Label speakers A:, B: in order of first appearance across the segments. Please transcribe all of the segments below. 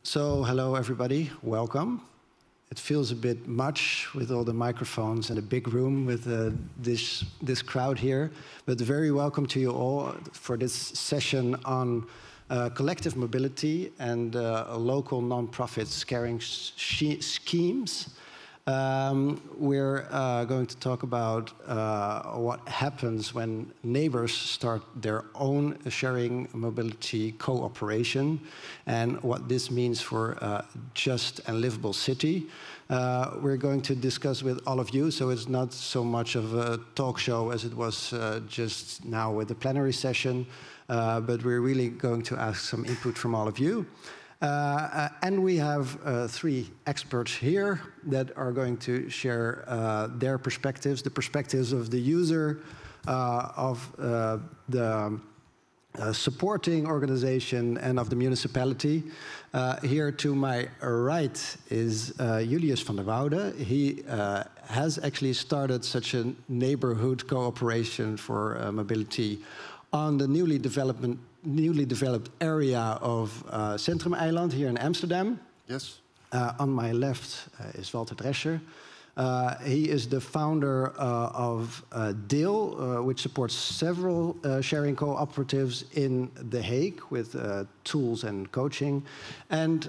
A: So, hello everybody, welcome. It feels a bit much with all the microphones and a big room with this crowd here, but very welcome to you all for this session on collective mobility and local non-profit sharing schemes. We're going to talk about what happens when neighbors start their own sharing mobility cooperation and what this means for a just and livable city. We're going to discuss with all of you, so it's not so much of a talk show as it was just now with the plenary session, but we're really going to ask some input from all of you. And we have three experts here that are going to share their perspectives, the perspectives of the user, of the supporting organization, and of the municipality. Here to my right is Julius van der Woude. He has actually started such a neighborhood cooperation for mobility on the newly developed area of Centrum Eiland here in Amsterdam.
B: Yes.
A: On my left is Walter Drescher. He is the founder of Deel, which supports several sharing cooperatives in The Hague with tools and coaching. And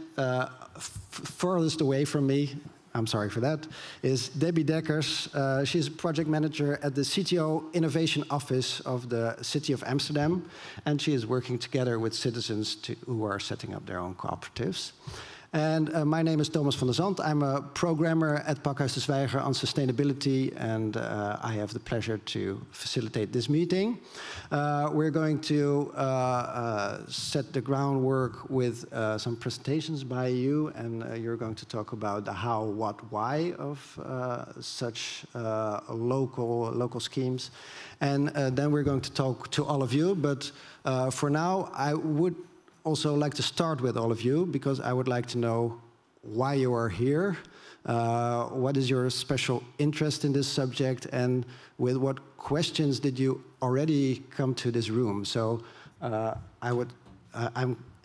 A: furthest away from me, I'm sorry for that, is Debbie Dekkers. She's a project manager at the CTO Innovation Office of the City of Amsterdam, and she is working together with citizens who are setting up their own cooperatives. And my name is Thomas van der Zand. I'm a programmer at Pakhuis de Zwijger on sustainability, and I have the pleasure to facilitate this meeting. We're going to set the groundwork with some presentations by you, and you're going to talk about the how, what, why of such local schemes. And then we're going to talk to all of you, but for now, I would also like to start with all of you, because I would like to know why you are here, what is your special interest in this subject, and with what questions did you already come to this room. So I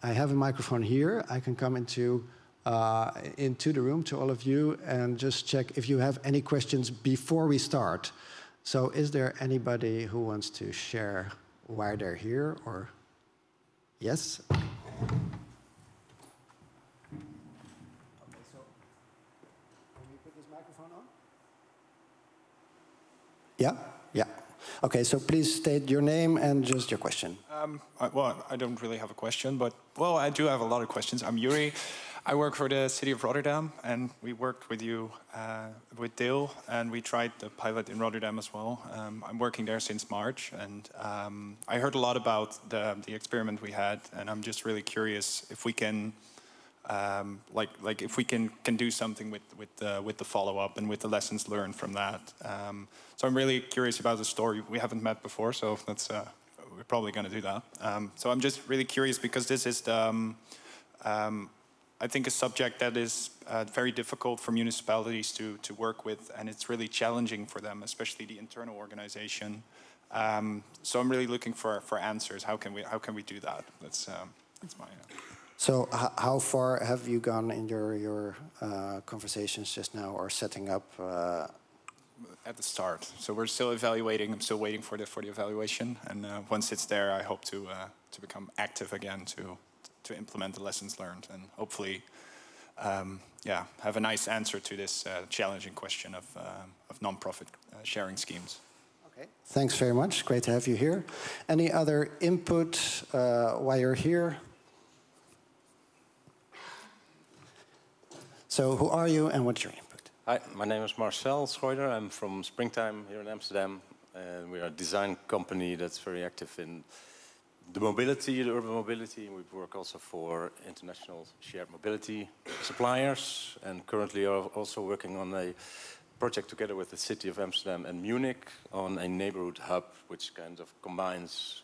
A: have a microphone here. I can come into the room to all of you and just check if you have any questions before we start. So is there anybody who wants to share why they're here, or yes? Okay, so can we put this microphone on? Yeah? Yeah. Okay, so please state your name and just your question.
C: Well, I don't really have a question, but, well, I do have a lot of questions. I'm Yuri. I work for the City of Rotterdam, and we worked with you, with Deel, and we tried the pilot in Rotterdam as well. I'm working there since March, and I heard a lot about the experiment we had, and I'm just really curious if we can, if we can do something with the follow-up and with the lessons learned from that. So I'm really curious about the story. We haven't met before, so that's we're probably going to do that. So I'm just really curious because this is the I think a subject that is very difficult for municipalities to work with, and it's really challenging for them, especially the internal organization. So I'm really looking for answers. How can we do that? That's my.
A: So how far have you gone in your conversations just now, or setting up?
C: At the start. So we're still evaluating. I'm still waiting for the evaluation, and once it's there, I hope to become active again to implement the lessons learned, and hopefully, have a nice answer to this challenging question of non-profit sharing schemes.
A: Okay, thanks very much. Great to have you here. Any other input while you're here? So, who are you, and what's your input?
D: Hi, my name is Marcel Schroeder. I'm from Springtime here in Amsterdam, and we are a design company that's very active in the mobility, the urban mobility. We work also for international shared mobility suppliers, and currently are also working on a project together with the City of Amsterdam and Munich on a neighborhood hub, which kind of combines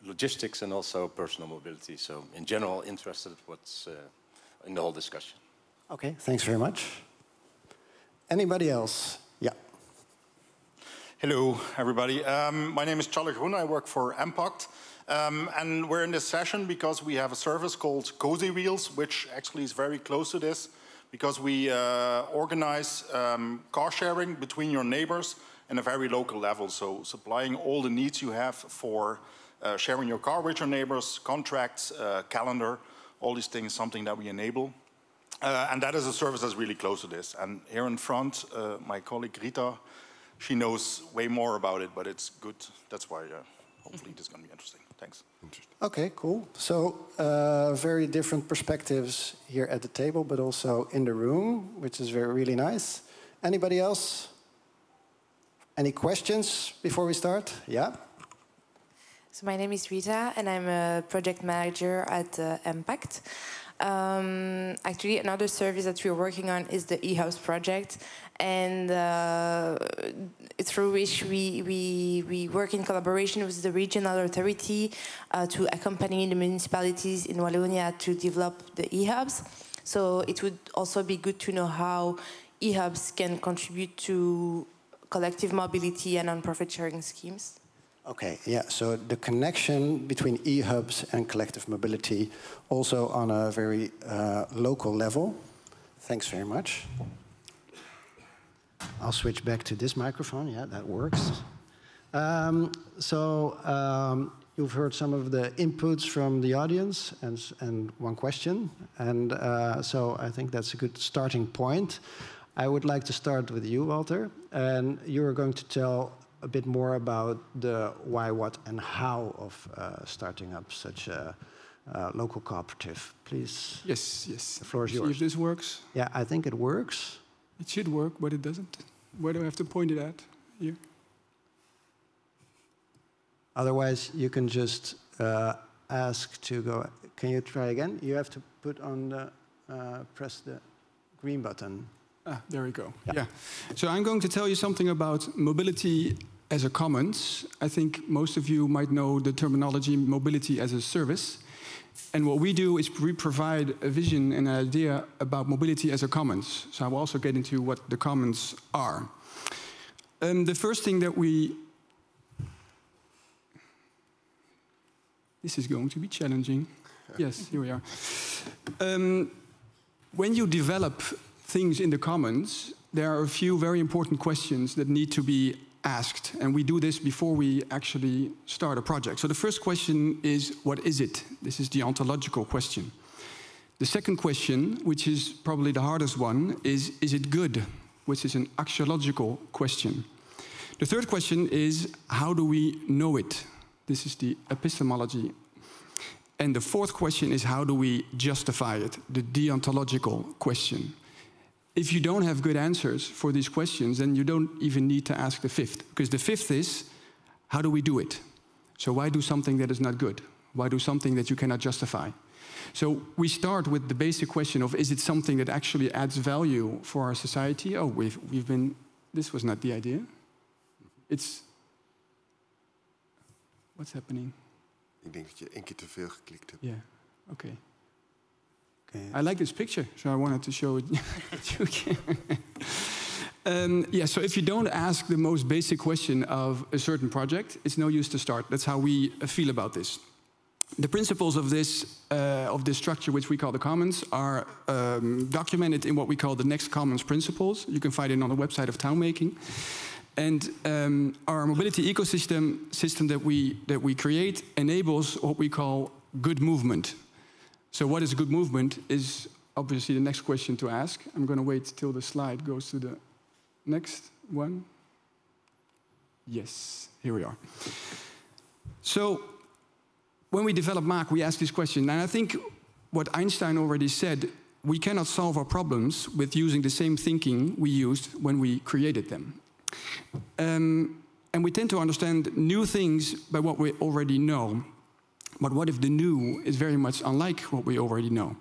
D: logistics and also personal mobility. So in general, interested what's in the whole discussion.
A: Okay, thanks very much. Anybody else? Yeah.
B: Hello, everybody. My name is Charlie Groen. I work for Impact. And we're in this session because we have a service called Cozy Wheels, which actually is very close to this, because we organize car sharing between your neighbors in a very local level. So supplying all the needs you have for sharing your car with your neighbors, contracts, calendar, all these things, something that we enable. And that is a service that's really close to this. And here in front, my colleague Rita, she knows way more about it, but it's good. That's why hopefully this is going to be interesting. Thanks.
A: Okay, cool. So very different perspectives here at the table, but also in the room, which is really nice. Anybody else? Any questions before we start? Yeah?
E: So my name is Rita, and I'm a project manager at Impact. Actually, another service that we're working on is the eHubs project, and through which we work in collaboration with the regional authority to accompany the municipalities in Wallonia to develop the eHubs. So it would also be good to know how eHubs can contribute to collective mobility and non-profit sharing schemes.
A: Okay, yeah, so the connection between eHubs and collective mobility, also on a very local level. Thanks very much. I'll switch back to this microphone. Yeah, that works. You've heard some of the inputs from the audience and one question. And so I think that's a good starting point. I would like to start with you, Walter. And you are going to tell a bit more about the why, what, and how of starting up such a local cooperative. Please.
F: Yes.
A: The floor is yours.
F: See if this works.
A: Yeah, I think it works.
F: It should work, but it doesn't. Where do I have to point it at? Here?
A: Otherwise, you can just ask to go. Can you try again? You have to put on the, press the green button.
F: Ah, there we go. Yeah. So I'm going to tell you something about mobility as a commons. I think most of you might know the terminology mobility as a service. And what we do is we provide a vision and an idea about mobility as a commons. So I will also get into what the commons are. The first thing that this is going to be challenging. Yes, here we are. When you develop things in the commons, there are a few very important questions that need to be asked. And we do this before we actually start a project. So the first question is, what is it? This is the ontological question. The second question, which is probably the hardest one, is it good? Which is an axiological question. The third question is, how do we know it? This is the epistemology. And the fourth question is, how do we justify it? The deontological question. If you don't have good answers for these questions, then you don't even need to ask the fifth. Because the fifth is, how do we do it? So why do something that is not good? Why do something that you cannot justify? So we start with the basic question of, is it something that actually adds value for our society? Oh, we've been, this was not the idea. It's, what's happening?
G: Ik denk dat je 1 keer te veel geklikt hebt.
F: Yeah, okay. I like this picture, so I wanted to show it to you. So if you don't ask the most basic question of a certain project, it's no use to start. That's how we feel about this. The principles of this structure, which we call the commons, are documented in what we call the Next Commons principles. You can find it on the website of Townmaking. And our mobility ecosystem that we create enables what we call good movement. So what is good movement is obviously the next question to ask. I'm going to wait till the slide goes to the next one. Yes, here we are. So when we develop MAAC, we ask this question. And I think what Einstein already said, we cannot solve our problems with using the same thinking we used when we created them. And we tend to understand new things by what we already know. But what if the new is very much unlike what we already know?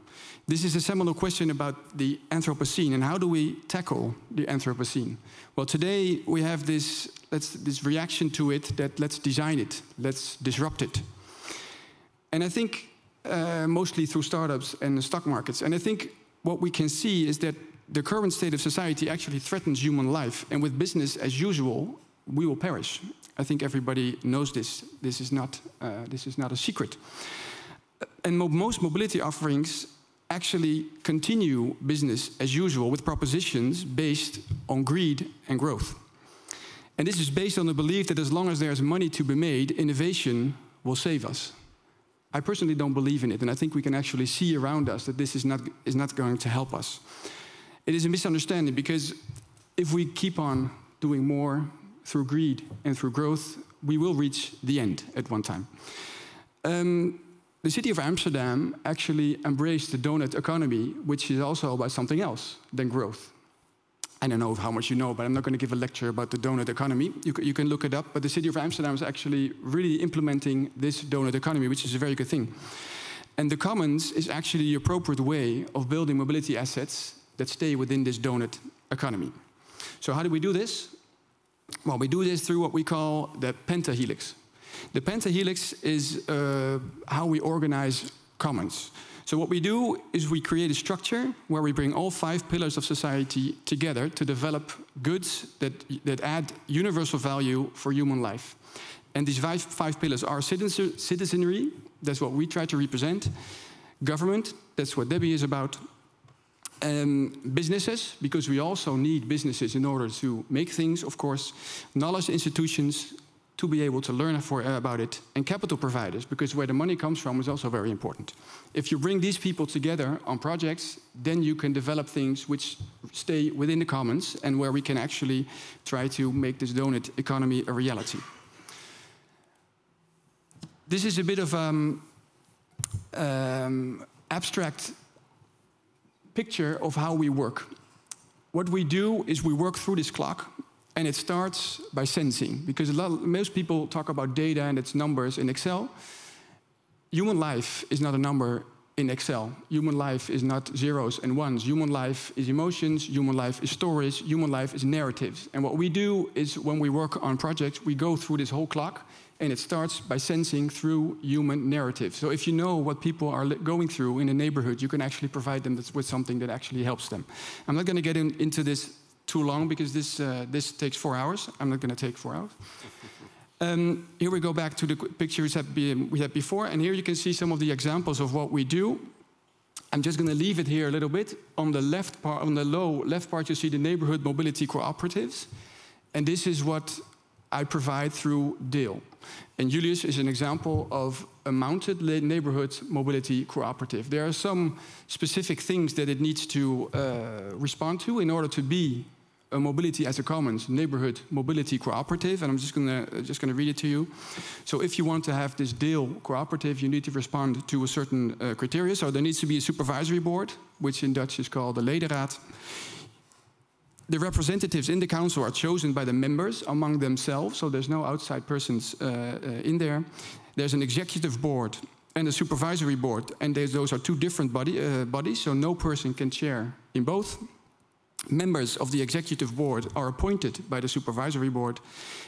F: This is a seminal question about the Anthropocene, and how do we tackle the Anthropocene? Well, today we have this reaction to it that let's design it, let's disrupt it. And I think mostly through startups and the stock markets. And I think what we can see is that the current state of society actually threatens human life, and with business as usual, we will perish. I think everybody knows this. This is not a secret. And most mobility offerings actually continue business as usual with propositions based on greed and growth. And this is based on the belief that as long as there's money to be made, innovation will save us. I personally don't believe in it, and I think we can actually see around us that this is not going to help us. It is a misunderstanding, because if we keep on doing more through greed and through growth, we will reach the end at one time. The city of Amsterdam actually embraced the donut economy, which is also about something else than growth. I don't know how much you know, but I'm not going to give a lecture about the donut economy. You can look it up, but the city of Amsterdam is actually really implementing this donut economy, which is a very good thing. And the commons is actually the appropriate way of building mobility assets that stay within this donut economy. So how do we do this? Well, we do this through what we call the pentahelix. The pentahelix is how we organize commons. So what we do is we create a structure where we bring all 5 pillars of society together to develop goods that add universal value for human life. And these five pillars are citizenry, that's what we try to represent. Government, that's what Debbie is about. Businesses, because we also need businesses in order to make things, of course. Knowledge institutions, to be able to learn about it. And capital providers, because where the money comes from is also very important. If you bring these people together on projects, then you can develop things which stay within the commons and where we can actually try to make this donut economy a reality. This is a bit of abstract picture of how we work. What we do is we work through this clock, and it starts by sensing, because most people talk about data and its numbers in Excel. Human life is not a number in Excel. Human life is not zeros and ones. Human life is emotions, human life is stories, human life is narratives. And what we do is when we work on projects, we go through this whole clock, and it starts by sensing through human narratives. So if you know what people are going through in a neighborhood, you can actually provide them with something that actually helps them. I'm not going to get into this too long, because this takes 4 hours. I'm not going to take 4 hours. Here we go back to the pictures that we had before, and here you can see some of the examples of what we do. I'm just going to leave it here a little bit. On the left part, on the low left part, you see the neighborhood mobility cooperatives, and this is what I provide through Dale. And Julius is an example of a mounted neighborhood mobility cooperative. There are some specific things that it needs to respond to in order to be a mobility as a commons neighborhood mobility cooperative, and I'm just gonna read it to you. So if you want to have this Dale cooperative, you need to respond to a certain criteria. So there needs to be a supervisory board, which in Dutch is called the ledenraad. The representatives in the council are chosen by the members among themselves, so there's no outside persons in there. There's an executive board and a supervisory board, and those are 2 different bodies, so no person can chair in both. Members of the executive board are appointed by the supervisory board.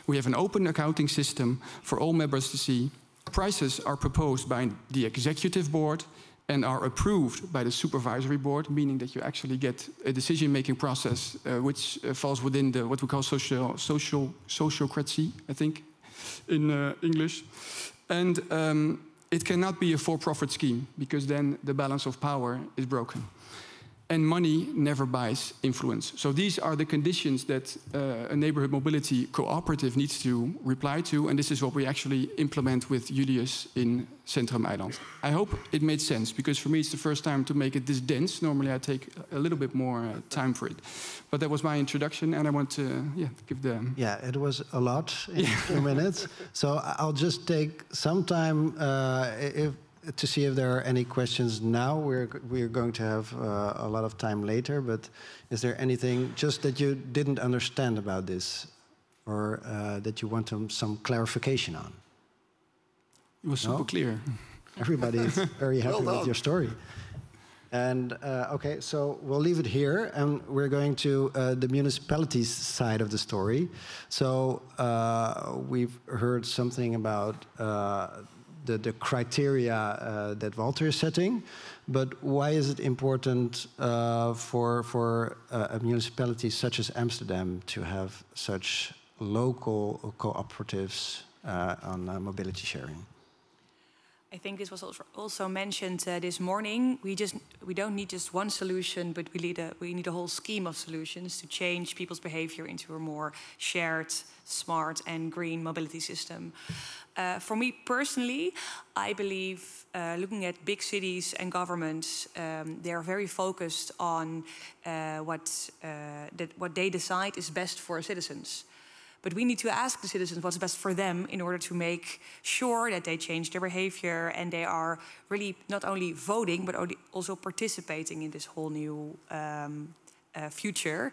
F: We have an open accounting system for all members to see. Prices are proposed by the executive board and are approved by the supervisory board, meaning that you actually get a decision-making process which falls within what we call sociocracy, I think, in English. And it cannot be a for-profit scheme, because then the balance of power is broken. And money never buys influence. So these are the conditions that a neighborhood mobility cooperative needs to reply to, and this is what we actually implement with Julius in Centrum Eiland. I hope it made sense, because for me it's the first time to make it this dense. Normally I take a little bit more time for it. But that was my introduction, and I want to give the...
A: Yeah, it was a lot in 2 minutes. So I'll just take some time to see if there are any questions now. We're going to have a lot of time later, but is there anything just that you didn't understand about this, or that you want some clarification on?
F: It was super clear.
A: Everybody is very happy with your story. And okay, so we'll leave it here, and we're going to the municipalities side of the story. So we've heard something about the criteria that Walter is setting, but why is it important for a municipality such as Amsterdam to have such local cooperatives on mobility sharing?
H: I think this was also mentioned this morning. We don't need just one solution, but we need a whole scheme of solutions to change people's behavior into a more shared, smart, and green mobility system. For me personally, I believe looking at big cities and governments, they are very focused on what they decide is best for citizens. But we need to ask the citizens what's best for them in order to make sure that they change their behavior and they are really not only voting, but also participating in this whole new future.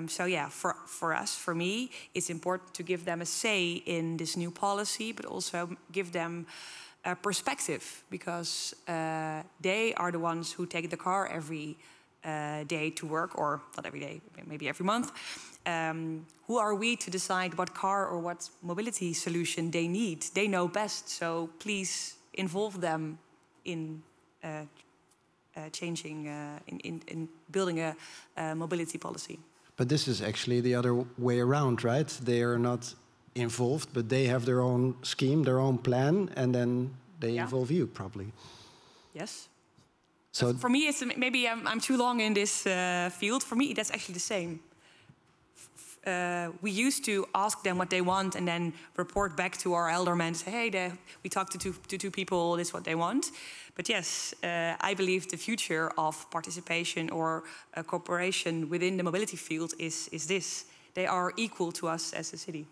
H: So yeah, for us, for me, it's important to give them a say in this new policy, but also give them a perspective, because they are the ones who take the car every day to work, or not every day, maybe every month. Who are we to decide what car or what mobility solution they need? They know best, so please involve them in changing, in building a mobility policy.
A: But this is actually the other way around, right? They are not involved, but they have their own scheme, their own plan, and then they involve you, probably.
H: Yes.
A: So
H: for me, it's maybe I'm too long in this field. For me, that's actually the same. We used to ask them what they want and then report back to our eldermen and say, hey, we talked to two people, this is what they want. But yes, I believe the future of participation or cooperation within the mobility field is this. They are equal to us as a city.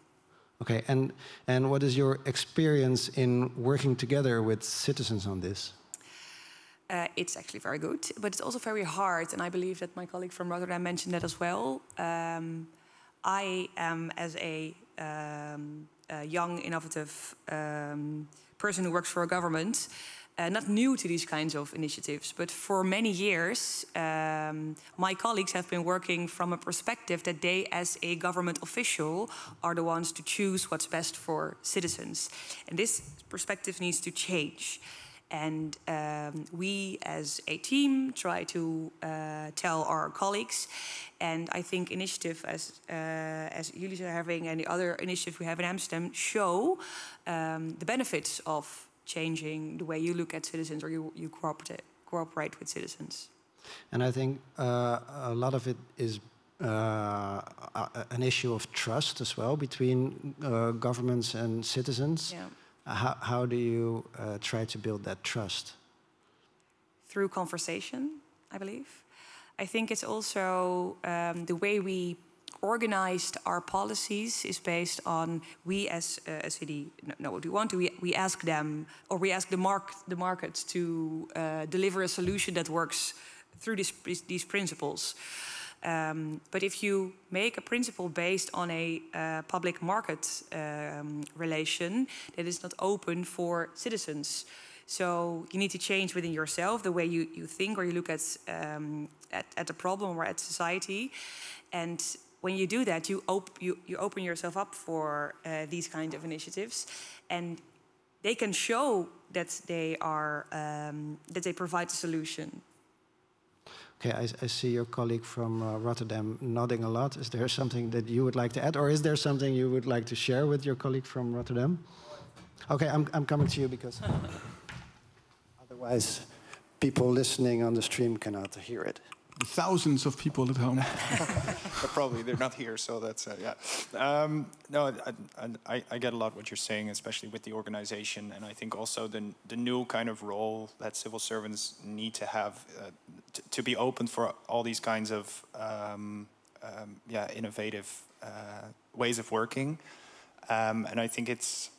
A: Okay, and what is your experience in working together with citizens on this?
H: It's actually very good, but it's also very hard. And I believe that my colleague from Rotterdam mentioned that as well. I am, as a young, innovative person who works for a government, not new to these kinds of initiatives, but for many years, my colleagues have been working from a perspective that they, as a government official, are the ones to choose what's best for citizens. And this perspective needs to change. And we, as a team, try to tell our colleagues. And I think initiative, as jullie are having, and the other initiative we have in Amsterdam, show the benefits of changing the way you look at citizens, or you cooperate with citizens.
A: And I think a lot of it is an issue of trust as well between governments and citizens.
H: Yeah.
A: How do you try to build that trust?
H: Through conversation, I believe. I think it's also the way we organized our policies is based on we as a city know what we want. We ask them, or we ask the market to deliver a solution that works through these principles. But if you make a principle based on a public market relation, that is not open for citizens. So you need to change within yourself the way you think or you look at the problem or at society. And when you do that, you open yourself up for these kind of initiatives, and they can show that they are that they provide a solution.
A: Okay, I see your colleague from Rotterdam nodding a lot. Is there something that you would like to add, or is there something you would like to share with your colleague from Rotterdam? Okay, I'm coming to you because otherwise people listening on the stream cannot hear it.
F: Thousands of people at home.
C: But probably they're not here, so that's yeah. No, I get a lot what you're saying, especially with the organization, and I think also the new kind of role that civil servants need to have to be open for all these kinds of innovative ways of working, and I think it's,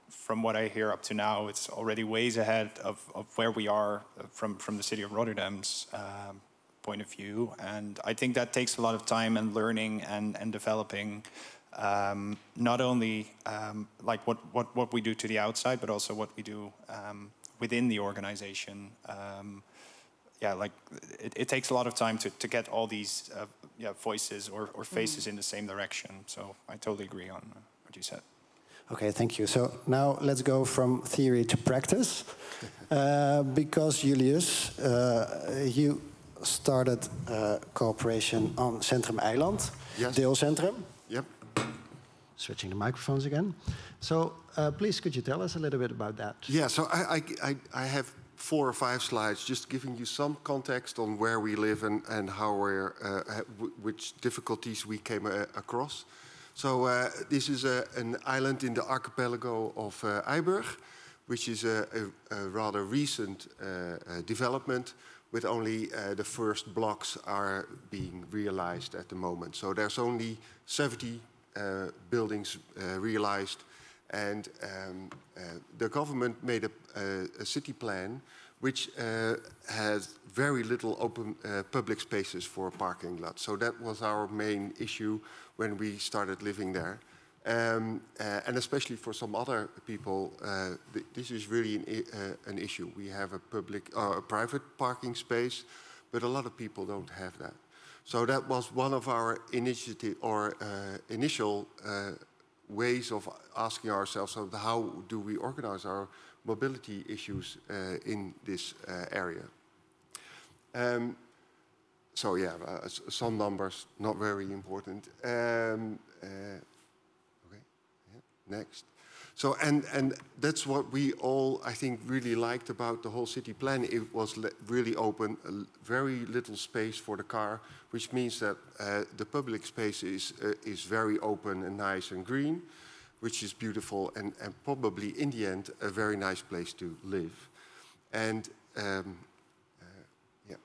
C: from what I hear up to now, it's already ways ahead of where we are from the city of Rotterdam's point of view, and I think that takes a lot of time and learning and developing, not only like what we do to the outside, but also what we do within the organization. Like it takes a lot of time to get all these voices or faces in the same direction. So I totally agree on what you said.
A: Okay, thank you. So now let's go from theory to practice, because Julius, you started cooperation on Centrum Eiland,
G: Yes.
A: Deelcentrum.
G: Yep.
A: switching the microphones again. So please, could you tell us a little bit about that?
G: Yeah, so I have 4 or 5 slides just giving you some context on where we live and how we're, which difficulties we came across. So this is an island in the archipelago of Eiburg, which is a rather recent development, with only the first blocks are being realized at the moment. So there's only 70 buildings realized, and the government made a city plan which has very little open public spaces for parking lots. So that was our main issue when we started living there. And especially for some other people, this is really an issue. We have a public, a private parking space, but a lot of people don't have that. So that was one of our initiative or initial ways of asking ourselves, so how do we organize our mobility issues in this area? So yeah, some numbers, not very important. Next. So, and that's what we all, I think, really liked about the whole city plan. It was really open, very little space for the car, which means that the public space is very open and nice and green, which is beautiful and probably, in the end, a very nice place to live. And yeah,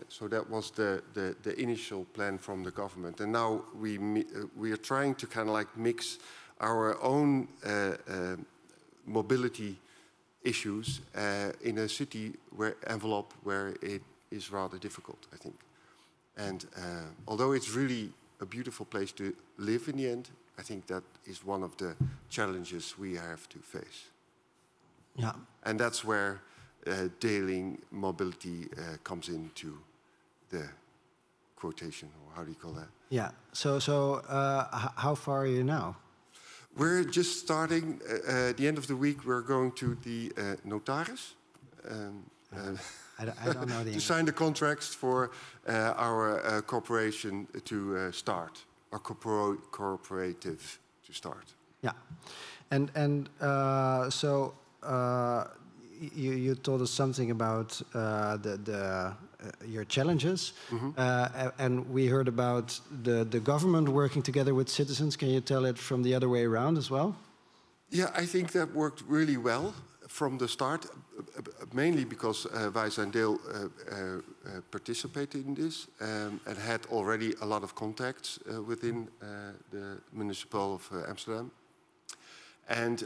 G: so that was the initial plan from the government. And now we are trying to kind of like mix our own mobility issues in a city envelope where it is rather difficult, I think. And although it's really a beautiful place to live in the end, I think that is one of the challenges we have to face.
A: Yeah.
G: And that's where daily mobility comes into the quotation, or how do you call that?
A: Yeah. So how far are you now?
G: We're just starting. At the end of the week, we're going to the notaris.
A: I don't know the
G: to sign the contracts for our corporation to start, our cooperative to start.
A: Yeah, and so you told us something about your challenges, and we heard about the government working together with citizens. Can you tell it from the other way around as well?
G: Yeah, I think that worked really well from the start, mainly because Wijs en Deel participated in this and had already a lot of contacts within the municipal of Amsterdam. And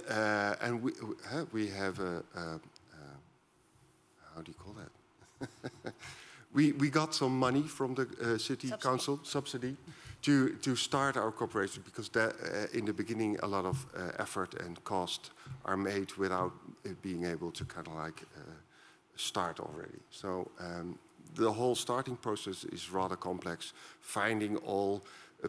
G: we have a how do you call that? We got some money from the city council subsidy to start our cooperation, because that, in the beginning a lot of effort and cost are made without it being able to kind of like start already. So the whole starting process is rather complex. Finding all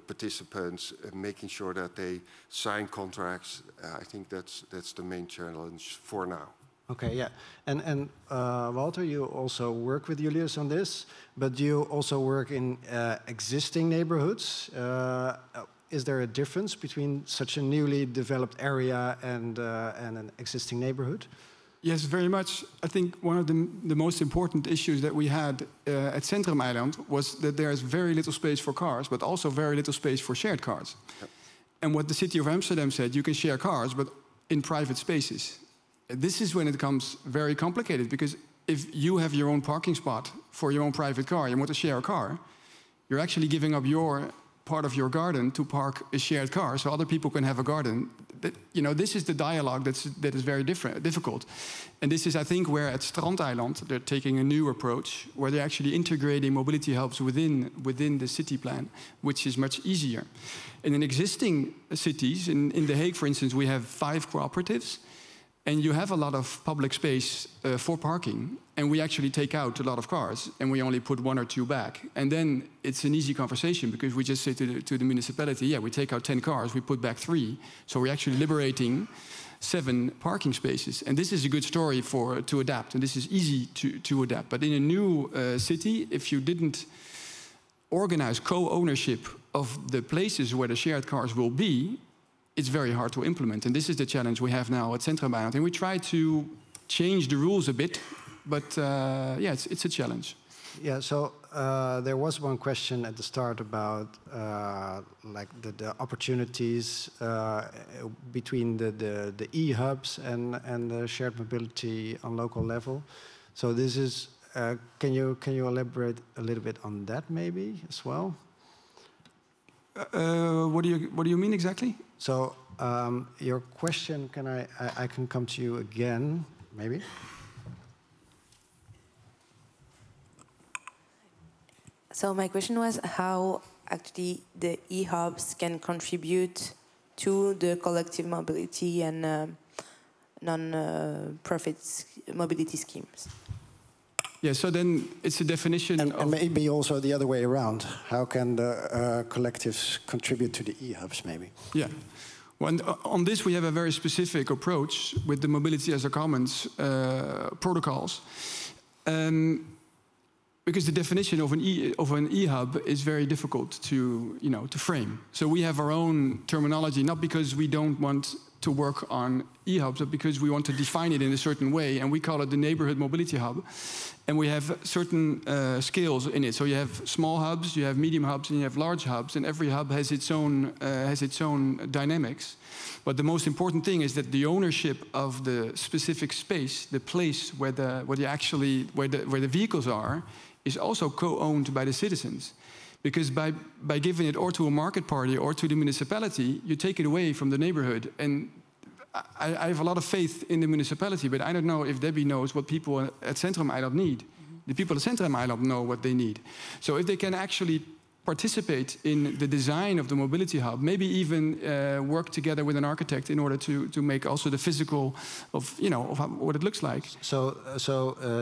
G: participants, making sure that they sign contracts. I think that's the main challenge for now.
A: Okay, yeah. And Walter, you also work with Julius on this, but you also work in existing neighborhoods. Is there a difference between such a newly developed area and an existing neighborhood?
F: Yes, very much. I think one of the most important issues that we had at Centrum Eiland was that there is very little space for cars, but also very little space for shared cars. Yep. And what the city of Amsterdam said, you can share cars, but in private spaces. This is when it becomes very complicated, because if you have your own parking spot for your own private car, you want to share a car, you're actually giving up your part of your garden to park a shared car, so other people can have a garden. You know, this is the dialogue that is very difficult. And this is, I think, where at Strandeiland they're taking a new approach, where they're actually integrating mobility hubs within the city plan, which is much easier. And in existing cities, in The Hague, for instance, we have 5 cooperatives, and you have a lot of public space for parking, and we actually take out a lot of cars, and we only put 1 or 2 back. And then it's an easy conversation, because we just say to the municipality, yeah, we take out 10 cars, we put back 3. So we're actually liberating 7 parking spaces. And this is a good story to adapt, and this is easy to adapt. But in a new city, if you didn't organize co-ownership of the places where the shared cars will be, it's very hard to implement. And this is the challenge we have now at Centrum Eiland. And we try to change the rules a bit, but yeah, it's a challenge.
A: Yeah, so there was one question at the start about like the opportunities between the e-hubs and the shared mobility on local level. So this is, can you elaborate a little bit on that maybe as well?
F: What do you mean exactly?
A: So your question, I can come to you again, maybe?
E: So my question was how actually the e-hubs can contribute to the collective mobility and non-profit mobility schemes.
F: Yeah, so then it's a definition of...
A: And maybe also the other way around. How can the collectives contribute to the e-hubs, maybe?
F: Yeah. Well, on this, we have a very specific approach with the Mobility as a Commons protocols. Because the definition of an e-hub is very difficult to frame. So we have our own terminology, not because we don't want to work on e-hubs, but because we want to define it in a certain way, and we call it the neighborhood mobility hub. And we have certain scales in it. So you have small hubs, you have medium hubs, and you have large hubs, and every hub has its own dynamics. But the most important thing is that the ownership of the specific space, the place where the vehicles are, is also co-owned by the citizens. Because by giving it or to a market party or to the municipality, you take it away from the neighborhood. And I have a lot of faith in the municipality, but I don't know if Debbie knows what people at Centrum Eiland need. The people at Centrum Eiland know what they need. So if they can actually participate in the design of the mobility hub, maybe even work together with an architect in order to make also the physical of what it looks like.
A: So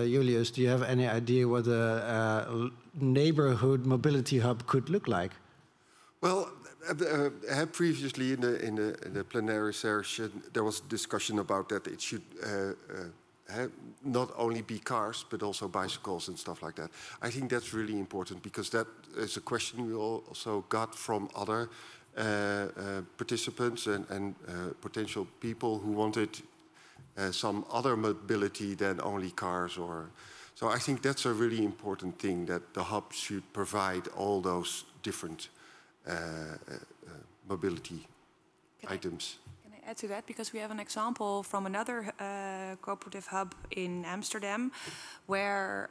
A: Julius, do you have any idea what a neighborhood mobility hub could look like?
G: Well, previously in the plenary session, there was discussion about that it should not only be cars, but also bicycles and stuff like that. I think that's really important because that is a question we also got from other participants and potential people who wanted some other mobility than only cars. So I think that's a really important thing, that the hub should provide all those different mobility items.
H: Add to that, because we have an example from another cooperative hub in Amsterdam, where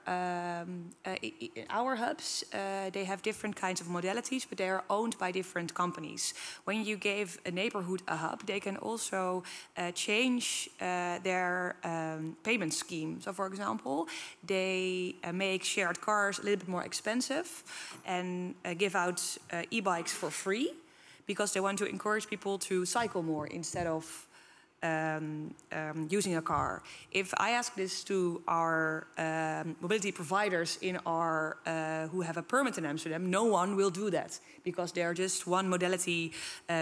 H: our hubs, they have different kinds of modalities, but they are owned by different companies. When you give a neighborhood a hub, they can also change their payment scheme. So, for example, they make shared cars a little bit more expensive and give out e-bikes for free, because they want to encourage people to cycle more instead of using a car. If I ask this to our mobility providers in our who have a permit in Amsterdam, no one will do that, because they are just one modality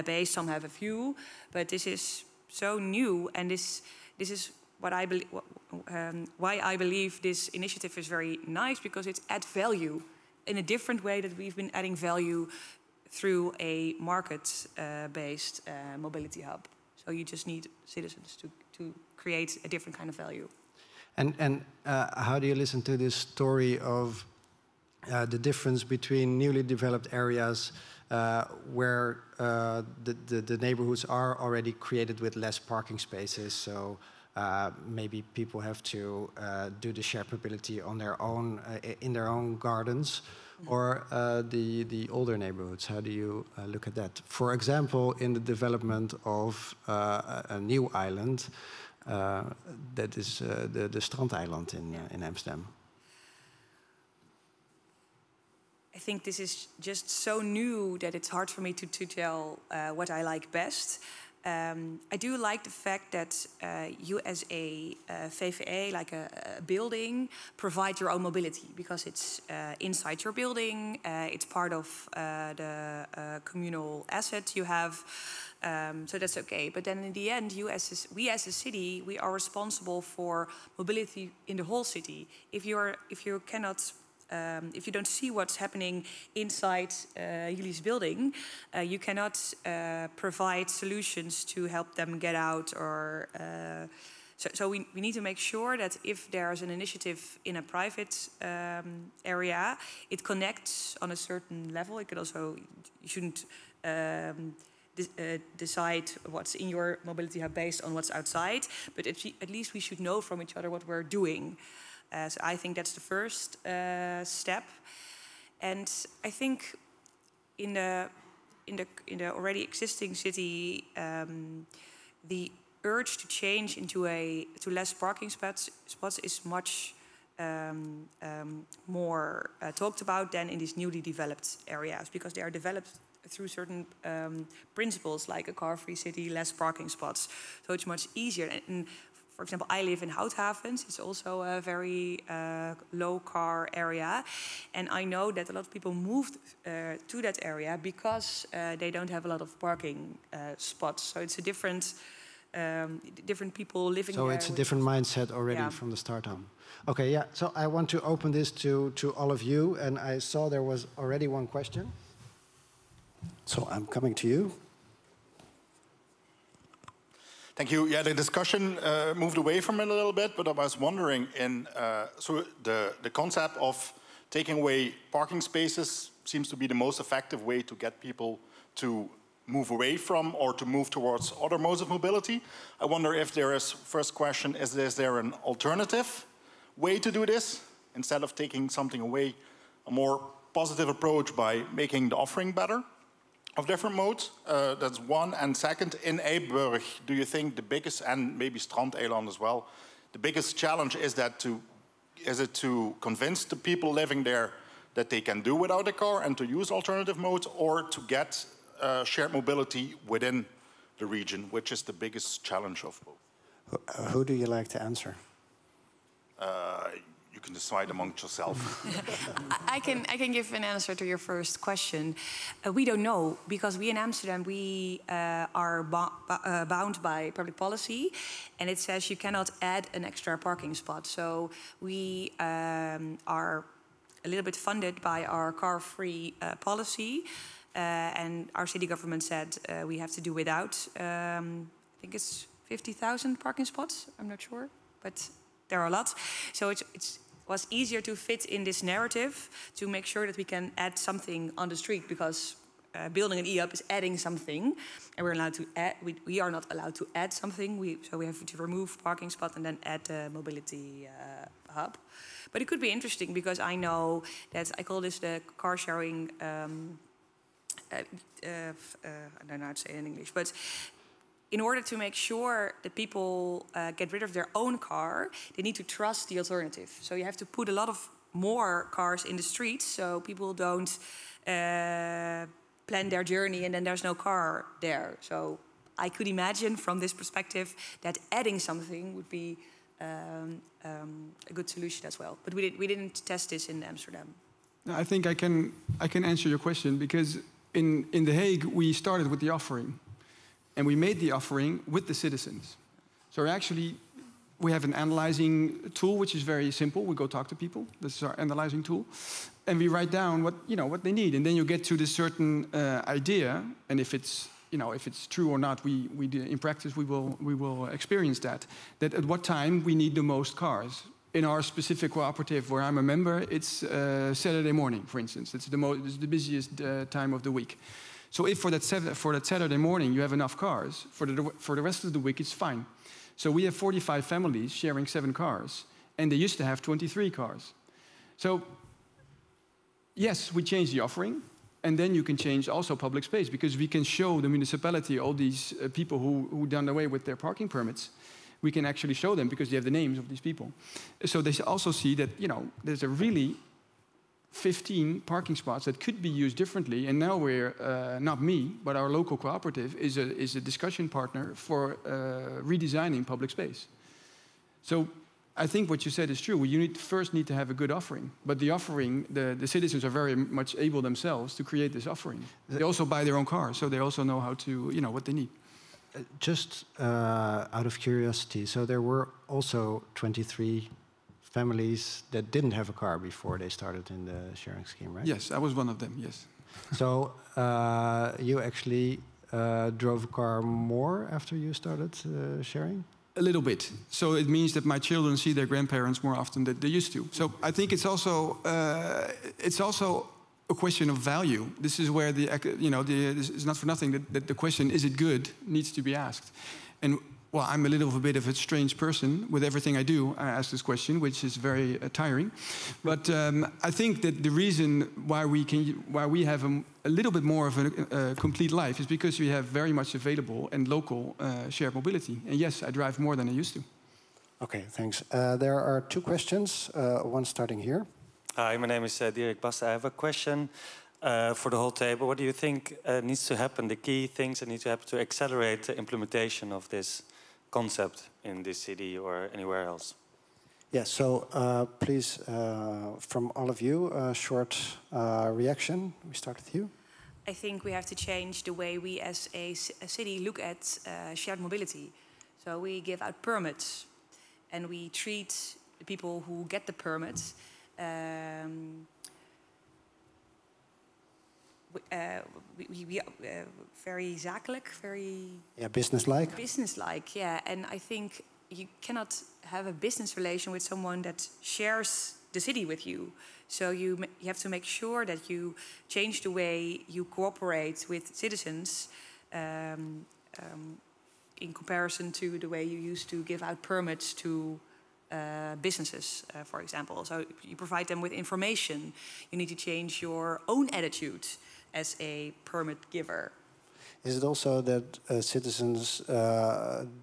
H: based. Some have a few, but this is so new, and this is what I believe. Why I believe this initiative is very nice, because it adds value in a different way that we've been adding value through a market-based mobility hub. So you just need citizens to create a different kind of value.
A: And how do you listen to this story of the difference between newly developed areas where the neighborhoods are already created with less parking spaces? So maybe people have to do the shared mobility on their own in their own gardens. Or the older neighborhoods, how do you look at that? For example, in the development of a new island, that is the Strandeiland in Amsterdam.
H: I think this is just so new that it's hard for me to tell what I like best. I do like the fact that you as a VVE, like a building, provide your own mobility, because it's inside your building, it's part of the communal asset you have, so that's okay. But then in the end, we as a city, we are responsible for mobility in the whole city. If you cannot if you don't see what's happening inside Julie's building, you cannot provide solutions to help them get out. Or so we need to make sure that if there's an initiative in a private area, it connects on a certain level. It could also, you shouldn't decide what's in your mobility hub based on what's outside, but at least we should know from each other what we're doing. So I think that's the first step. And I think in the already existing city, the urge to change to less parking spots is much more talked about than in these newly developed areas, because they are developed through certain principles, like a car-free city, less parking spots. So it's much easier. And for example, I live in Houthavens. It's also a very low car area. And I know that a lot of people moved to that area because they don't have a lot of parking spots. So it's a different people living there.
A: So it's a different mindset already from the start on. Okay, yeah. So I want to open this to all of you. And I saw there was already one question. So I'm coming to you.
B: Thank you. Yeah, the discussion moved away from it a little bit, but I was wondering, so the concept of taking away parking spaces seems to be the most effective way to get people to move away from or to move towards other modes of mobility. I wonder if there is, first question, is there an alternative way to do this? Instead of taking something away, a more positive approach by making the offering better of different modes? That's one. And second, in Eiburg, do you think the biggest, and maybe Strand-Eiland as well, the biggest challenge is it to convince the people living there that they can do without a car and to use alternative modes, or to get shared mobility within the region, which is the biggest challenge of both?
A: Who do you like to answer?
B: You can decide amongst yourself.
H: I can give an answer to your first question. We don't know, because we in Amsterdam, we are bound by public policy, and it says you cannot add an extra parking spot. So we are a little bit funded by our car-free policy, and our city government said we have to do without, I think it's 50,000 parking spots, I'm not sure, but there are a lot. So it was easier to fit in this narrative to make sure that we can add something on the street, because building an e-hub is adding something, and we're allowed to add, we are not allowed to add something. So we have to remove parking spot and then add the mobility hub. But it could be interesting, because I know that I call this the car sharing, I don't know how to say it in English, but in order to make sure that people get rid of their own car, they need to trust the alternative. So you have to put a lot of more cars in the streets, so people don't plan their journey and then there's no car there. So I could imagine from this perspective that adding something would be a good solution as well. But we didn't test this in Amsterdam.
F: I think I can answer your question, because in The Hague we started with the offering. And we made the offering with the citizens. So actually, we have an analyzing tool, which is very simple. We go talk to people. This is our analyzing tool. And we write down what they need. And then you get to this certain idea. And if it's true or not, we do, in practice, we will experience that. That at what time we need the most cars. In our specific cooperative where I'm a member, it's Saturday morning, for instance. It's the busiest time of the week. So if for that Saturday morning you have enough cars, for the rest of the week it's fine. So we have 45 families sharing 7 cars, and they used to have 23 cars. So yes, we change the offering, and then you can change also public space, because we can show the municipality all these people who done away with their parking permits. We can actually show them, because they have the names of these people. So they also see that there's a really 15 parking spots that could be used differently, and now we're, not me, but our local cooperative is a discussion partner for redesigning public space. So I think what you said is true. You first need to have a good offering, but the offering, the citizens are very much able themselves to create this offering. They also buy their own cars, so they also know how to, what they need. Just
A: out of curiosity, so there were also 23 families that didn't have a car before they started in the sharing scheme, right?
F: Yes, I was one of them, yes.
A: So you actually drove a car more after you started sharing?
F: A little bit. So it means that my children see their grandparents more often than they used to. So I think it's also a question of value. This is where this is not for nothing that the question, is it good, needs to be asked. And well, I'm a little bit of a strange person. With everything I do, I ask this question, which is very tiring. But I think that the reason why we have a little bit more of a complete life is because we have very much available and local shared mobility. And yes, I drive more than I used to.
A: Okay, thanks. There are two questions. One starting here.
I: Hi, my name is Dirk Basta. I have a question for the whole table. What do you think needs to happen, the key things that need to happen to accelerate the implementation of this concept in this city or anywhere else?
A: Yes, so please, from all of you, a short reaction. We start with you.
H: I think we have to change the way we as a city look at shared mobility. So we give out permits and we treat the people who get the permits very zakelijk, very...
A: Yeah, business-like.
H: Business-like, yeah. And I think you cannot have a business relation with someone that shares the city with you. So you have to make sure that you change the way you cooperate with citizens in comparison to the way you used to give out permits to businesses, for example. So you provide them with information. You need to change your own attitude as a permit giver.
A: Is it also that citizens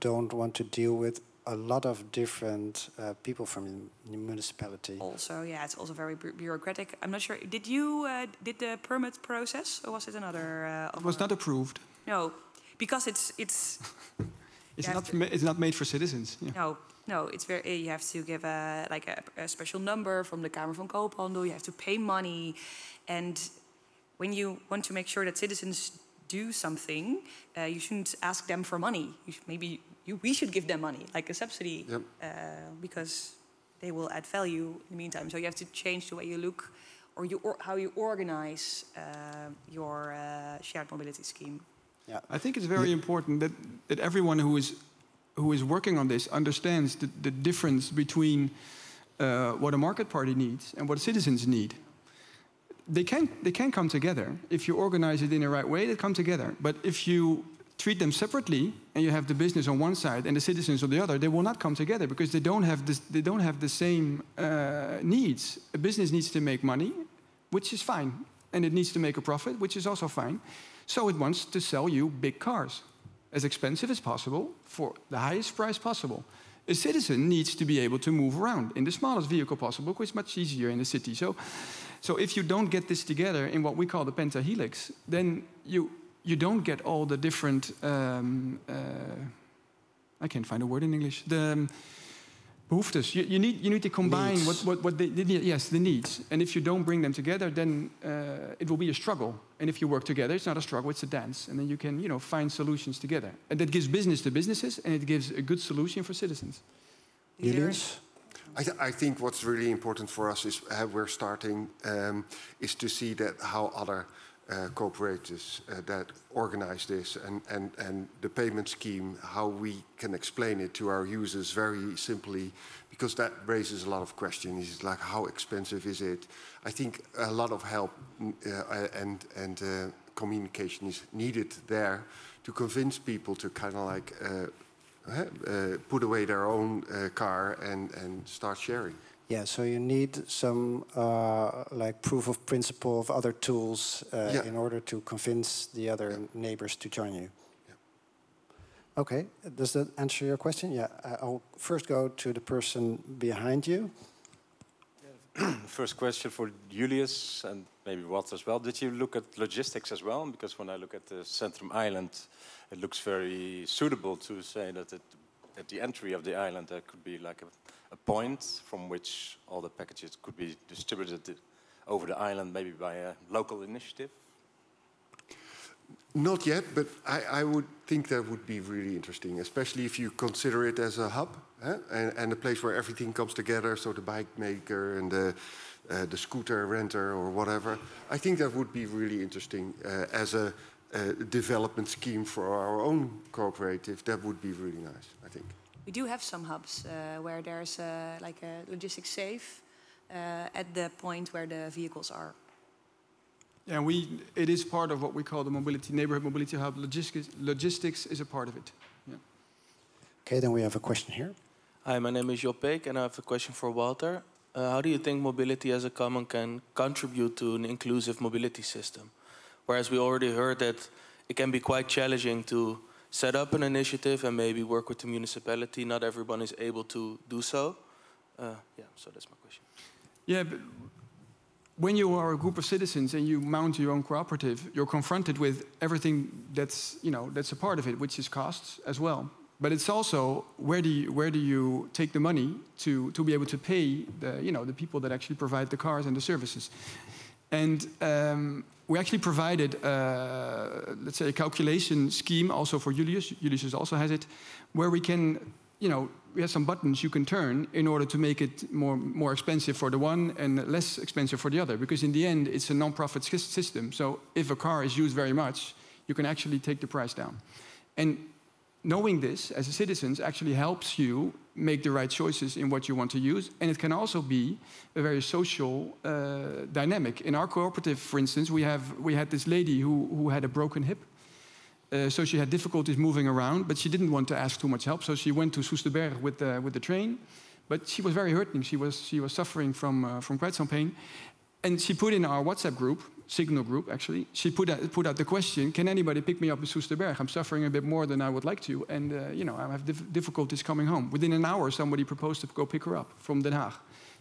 A: don't want to deal with a lot of different people from the municipality?
H: Also, yeah, it's also very bureaucratic. I'm not sure. Did you did the permit process, or was it another?
F: It was not approved.
H: No, because it's
F: it's not made for citizens. Yeah.
H: No, it's very. You have to give a special number from the Kamer van Koophandel. You have to pay money, and when you want to make sure that citizens do something, you shouldn't ask them for money. We should give them money, like a subsidy, yep. Because they will add value in the meantime. So you have to change the way you look, or how you organize your shared mobility scheme.
F: Yeah, I think it's very important that everyone who is working on this understands the difference between what a market party needs and what citizens need. They can come together. If you organize it in the right way, they come together. But if you treat them separately and you have the business on one side and the citizens on the other, they will not come together because they don't have the same needs. A business needs to make money, which is fine, and it needs to make a profit, which is also fine. So it wants to sell you big cars, as expensive as possible for the highest price possible. A citizen needs to be able to move around in the smallest vehicle possible, which is much easier in the city. So if you don't get this together in what we call the pentahelix, then you don't get all the different, I can't find a word in English, the behoeftes. You need to combine the needs. And if you don't bring them together, then it will be a struggle. And if you work together, it's not a struggle, it's a dance. And then you can find solutions together. And that gives business to businesses, and it gives a good solution for citizens.
A: Julius?
G: I think what's really important for us is we're starting is to see that how other cooperatives that organize this and the payment scheme, how we can explain it to our users very simply, because that raises a lot of questions. It's like, how expensive is it? I think a lot of help and communication is needed there to convince people to kind of like put away their own car and start sharing.
A: Yeah, so you need some like proof of principle of other tools in order to convince the other neighbors to join you. Yeah. Okay, does that answer your question? Yeah, I'll first go to the person behind you.
D: First question for Julius and maybe Walter as well. Did you look at logistics as well? Because when I look at the Centrum Island, it looks very suitable to say that at the entry of the island there could be like a point from which all the packages could be distributed over the island, maybe by a local initiative?
G: Not yet, but I would think that would be really interesting, especially if you consider it as a hub and a place where everything comes together, so the bike maker and the scooter renter or whatever. I think that would be really interesting as a development scheme for our own cooperative. That would be really nice, I think.
H: We do have some hubs where there's like a logistics safe at the point where the vehicles are.
F: Yeah, it is part of what we call the neighborhood mobility hub. Logistics is a part of it. Yeah.
A: Okay, then we have a question here.
J: Hi, my name is Job Peek, and I have a question for Walter. How do you think mobility as a common can contribute to an inclusive mobility system? Whereas we already heard that it can be quite challenging to set up an initiative and maybe work with the municipality. Not everyone is able to do so. Yeah, so that's my question.
F: Yeah, but when you are a group of citizens and you mount your own cooperative, you're confronted with everything that's a part of it, which is costs as well. But it's also where do you take the money to be able to pay the people that actually provide the cars and the services. And we actually provided, let's say, a calculation scheme also for Julius. Julius also has it, where we can, we have some buttons you can turn in order to make it more expensive for the one and less expensive for the other. Because in the end, it's a non-profit system. So if a car is used very much, you can actually take the price down. And knowing this as a citizen actually helps you make the right choices in what you want to use. And it can also be a very social dynamic. In our cooperative, for instance, we had this lady who had a broken hip. So she had difficulties moving around, but she didn't want to ask too much help. So she went to Soesterberg with the train. But she was very hurting. She was suffering from quite some pain. And she put in our WhatsApp group, Signal group actually, she put out the question, can anybody pick me up in Soesterberg? I'm suffering a bit more than I would like to, and I have difficulties coming home. Within an hour, somebody proposed to go pick her up from Den Haag.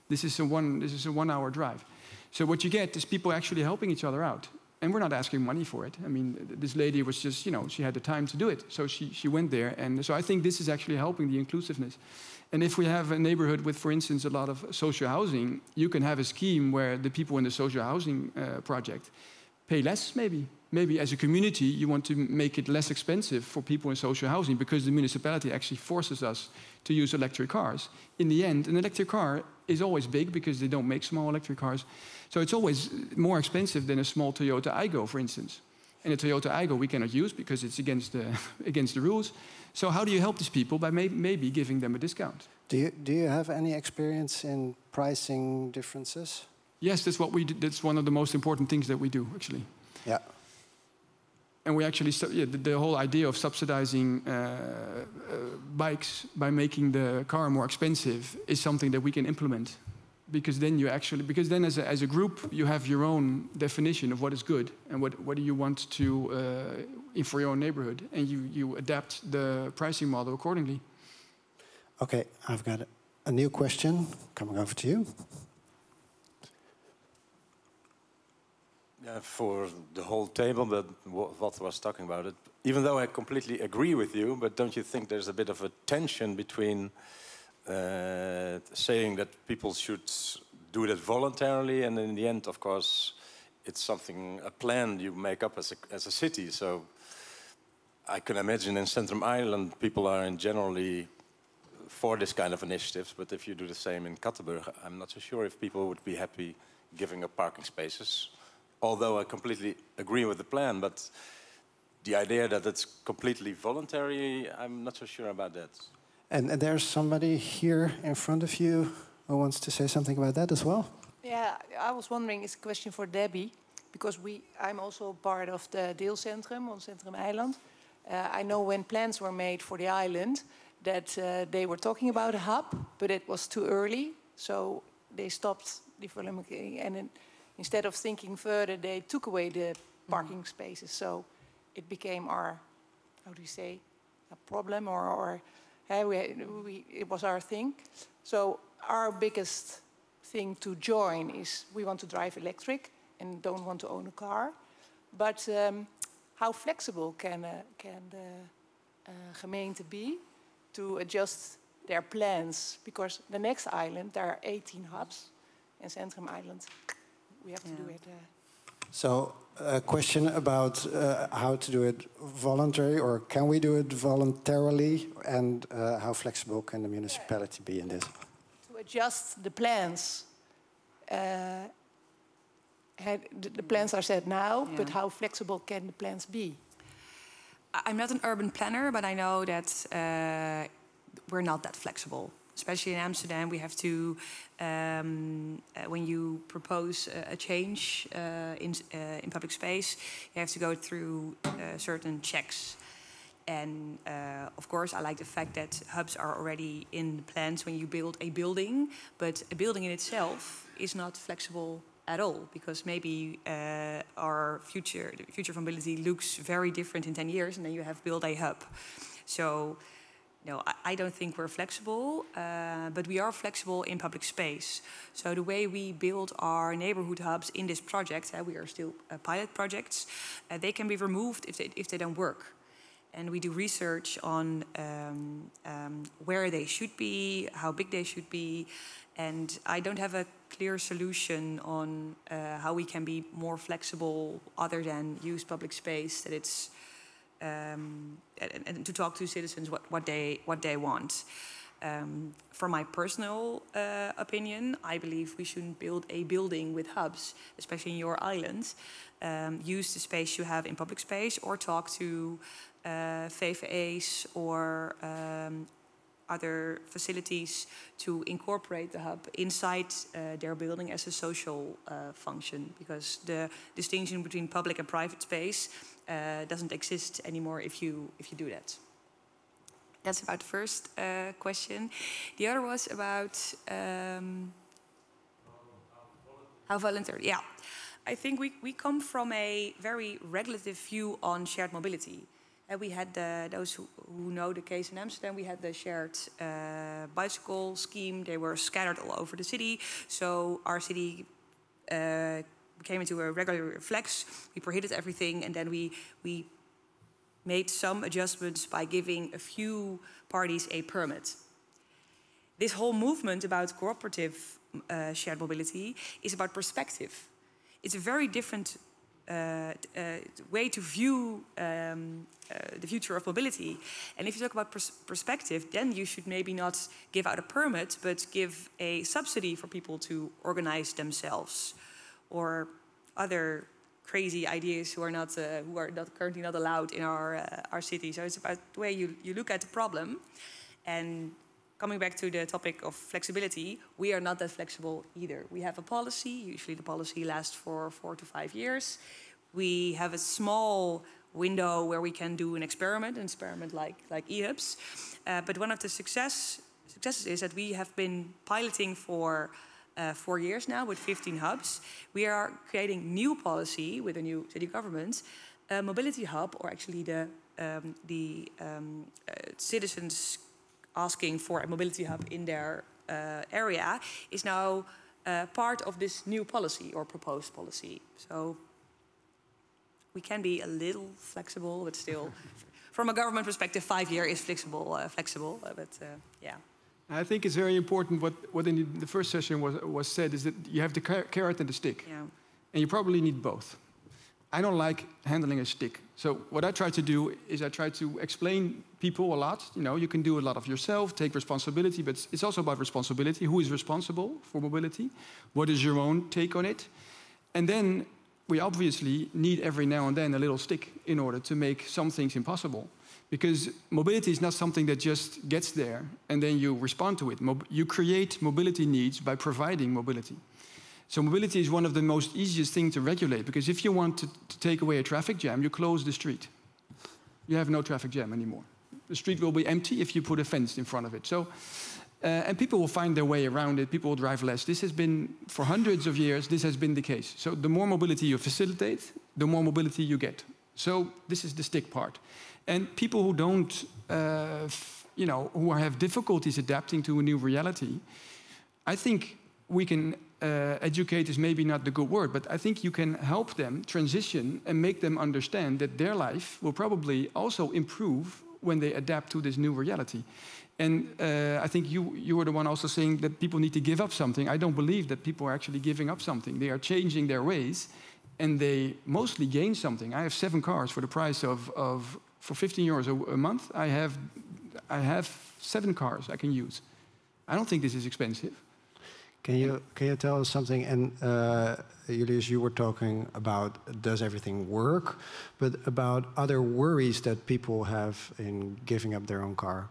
F: This is a 1 hour drive. So what you get is people actually helping each other out. And we're not asking money for it. I mean, this lady was just, she had the time to do it. So she went there. And so I think this is actually helping the inclusiveness. And if we have a neighborhood with, for instance, a lot of social housing, you can have a scheme where the people in the social housing project pay less, maybe. Maybe as a community, you want to make it less expensive for people in social housing because the municipality actually forces us to use electric cars. In the end, an electric car is always big because they don't make small electric cars. So it's always more expensive than a small Toyota Aygo, for instance. And a Toyota Aygo we cannot use because it's against the rules. So how do you help these people? By maybe giving them a discount.
A: Do you have any experience in pricing differences?
F: Yes, that's what we do. That's one of the most important things that we do, actually.
A: Yeah.
F: And we actually, the whole idea of subsidizing bikes by making the car more expensive is something that we can implement. Because then as a group, you have your own definition of what is good and what do you want to for your own neighborhood, and you adapt the pricing model accordingly.
A: Okay, I've got a new question coming over to you.
D: Yeah, for the whole table, but what was talking about it, even though I completely agree with you, but don't you think there's a bit of a tension between saying that people should do that voluntarily, and in the end, of course, it's a plan you make up as a city. So I can imagine in Centrum Island, people are generally for this kind of initiatives, but if you do the same in Kattenburg, I'm not so sure if people would be happy giving up parking spaces. Although I completely agree with the plan, but the idea that it's completely voluntary, I'm not so sure about that.
A: And there's somebody here in front of you who wants to say something about that as well?
K: Yeah, I was wondering, it's a question for Debbie, because I'm also part of the deelcentrum on Centrum Eiland. I know when plans were made for the island that they were talking about a hub, but it was too early, so they stopped developing. And instead of thinking further, they took away the parking spaces. So it became our, how do you say, a problem, or it was our thing. So our biggest thing to join is we want to drive electric and don't want to own a car. But how flexible can the gemeente be to adjust their plans? Because the next island, there are 18 hubs, and Centrum Island, we have to do it.
A: So a question about how to do it voluntary, or can we do it voluntarily, and how flexible can the municipality be in this?
K: To adjust the plans. The plans are set now, but how flexible can the plans be?
H: I'm not an urban planner, but I know that we're not that flexible. Especially in Amsterdam, we have to, when you propose a change in public space, you have to go through certain checks. And of course, I like the fact that hubs are already in the plans when you build a building, but a building in itself is not flexible at all, because maybe the future of mobility looks very different in 10 years, and then you have built a hub. So, no, I don't think we're flexible, but we are flexible in public space. So the way we build our neighborhood hubs in this project, we are still pilot projects, they can be removed if they don't work. And we do research on where they should be, how big they should be, and I don't have a clear solution on how we can be more flexible other than use public space, that it's and to talk to citizens what they want. From my personal opinion, I believe we shouldn't build a building with hubs, especially in your island. Use the space you have in public space, or talk to VVA's or other facilities to incorporate the hub inside their building as a social function, because the distinction between public and private space doesn't exist anymore if you do that. That's about the first question. The other was about how voluntary. Yeah, I think we come from a very regulative view on shared mobility. We had those who know the case in Amsterdam, we had the shared bicycle scheme. They were scattered all over the city. So our city came into a regular reflex. We prohibited everything, and then we made some adjustments by giving a few parties a permit. This whole movement about cooperative shared mobility is about perspective. It's a very different way to view the future of mobility. And if you talk about perspective, then you should maybe not give out a permit, but give a subsidy for people to organize themselves, or other crazy ideas who are not currently not allowed in our city. So it's about the way you look at the problem. And coming back to the topic of flexibility, we are not that flexible either. We have a policy. Usually the policy lasts for 4 to 5 years. We have a small window where we can do an experiment like e-hubs. But one of the successes is that we have been piloting for 4 years now with 15 hubs. We are creating new policy with a new city government. A mobility hub, or actually the citizens asking for a mobility hub in their area, is now part of this new policy or proposed policy. So we can be a little flexible, but still, from a government perspective, 5 years is flexible. But yeah.
F: I think it's very important what in the first session was said, is that you have the carrot and the stick.
H: Yeah.
F: And you probably need both. I don't like handling a stick. So what I try to do is I try to explain people a lot. You know, you can do a lot of yourself, take responsibility, but it's also about responsibility. Who is responsible for mobility? What is your own take on it? And then we obviously need every now and then a little stick in order to make some things impossible. Because mobility is not something that just gets there and then you respond to it. You create mobility needs by providing mobility. So mobility is one of the most easiest things to regulate, because if you want to take away a traffic jam, you close the street. You have no traffic jam anymore. The street will be empty if you put a fence in front of it. So, and people will find their way around it. People will drive less. This has been, for hundreds of years, this has been the case. So the more mobility you facilitate, the more mobility you get. So this is the stick part. And people who don't, who have difficulties adapting to a new reality, I think we can, educate is maybe not the good word, but I think you can help them transition and make them understand that their life will probably also improve when they adapt to this new reality. And I think you were the one also saying that people need to give up something. I don't believe that people are actually giving up something. They are changing their ways. and they mostly gain something. I have 7 cars for the price of for 15 euros a month. I have 7 cars I can use. I don't think this is expensive.
A: Can you tell us something? And Julius, you were talking about does everything work, but about other worries that people have in giving up their own car.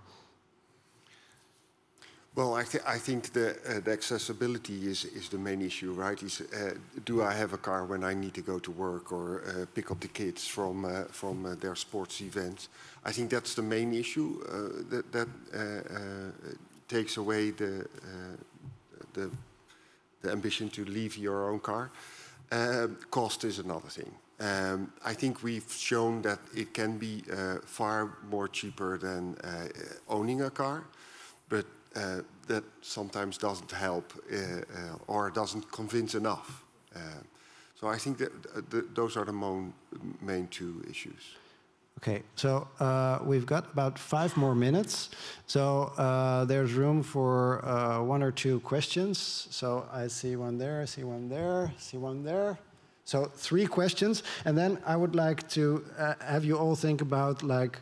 G: Well, I think the accessibility is the main issue, right? Do I have a car when I need to go to work or pick up the kids from their sports events? I think that's the main issue that takes away the ambition to leave your own car. Cost is another thing. I think we've shown that it can be far more cheaper than owning a car, but that sometimes doesn't help or doesn't convince enough. So I think that those are the main 2 issues.
A: Okay, so we've got about 5 more minutes. So there's room for 1 or 2 questions. So I see one there, I see one there, I see one there. So 3 questions. And then I would like to have you all think about like